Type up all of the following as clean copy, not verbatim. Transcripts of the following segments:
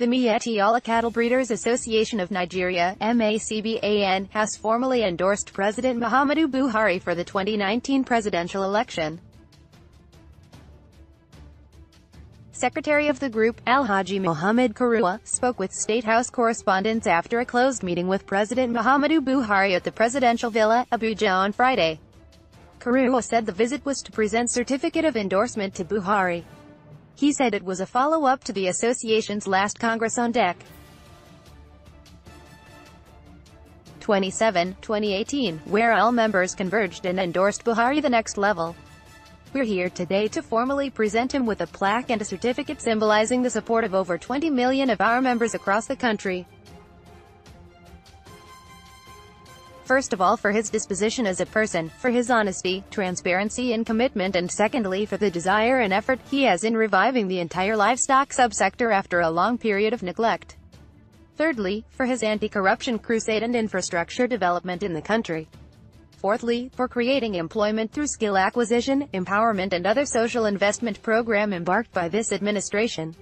The Miyetti All Cattle Breeders Association of Nigeria (MACBAN) has formally endorsed President Muhammadu Buhari for the 2019 presidential election. Secretary of the group, Alhaji Mohammed Kiruwa, spoke with State House Correspondents after a closed meeting with President Muhammadu Buhari at the presidential villa, Abuja on Friday. Kiruwa said the visit was to present certificate of endorsement to Buhari. He said it was a follow-up to the association's last Congress on Deck 27, 2018, where all members converged and endorsed Buhari the next level. We're here today to formally present him with a plaque and a certificate symbolizing the support of over 20 million of our members across the country. First of all, for his disposition as a person, for his honesty, transparency and commitment, and secondly for the desire and effort he has in reviving the entire livestock subsector after a long period of neglect. Thirdly, for his anti-corruption crusade and infrastructure development in the country. Fourthly, for creating employment through skill acquisition, empowerment and other social investment program embarked by this administration.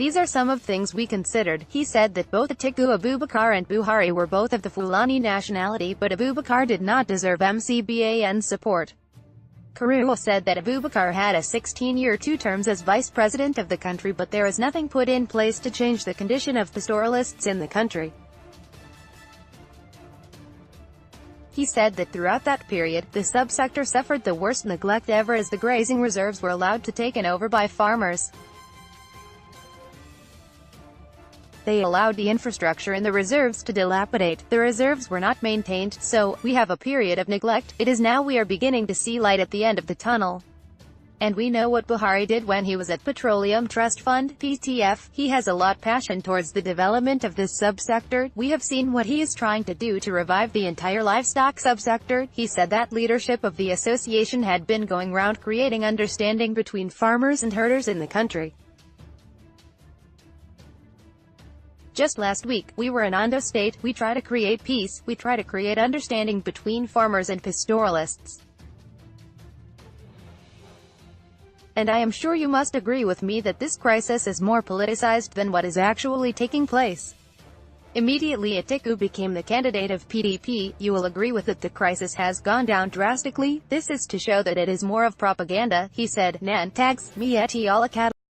These are some of things we considered. He said that both Atiku Abubakar and Buhari were both of the Fulani nationality, but Abubakar did not deserve MCBAN's support. Kiruwa said that Abubakar had a 16-year 2 terms as vice president of the country, but there is nothing put in place to change the condition of pastoralists in the country. He said that throughout that period, the subsector suffered the worst neglect ever as the grazing reserves were allowed to taken over by farmers. They allowed the infrastructure in the reserves to dilapidate, the reserves were not maintained, so, we have a period of neglect. It is now we are beginning to see light at the end of the tunnel. And we know what Buhari did when he was at Petroleum Trust Fund, PTF, he has a lot passion towards the development of this subsector. We have seen what he is trying to do to revive the entire livestock subsector. He said that leadership of the association had been going round creating understanding between farmers and herders in the country. Just last week, we were in Ondo State. We try to create peace, we try to create understanding between farmers and pastoralists. And I am sure you must agree with me that this crisis is more politicized than what is actually taking place. Immediately Atiku became the candidate of PDP, you will agree with it, the crisis has gone down drastically. This is to show that it is more of propaganda, he said. Nan tags, Miyetti all cattle.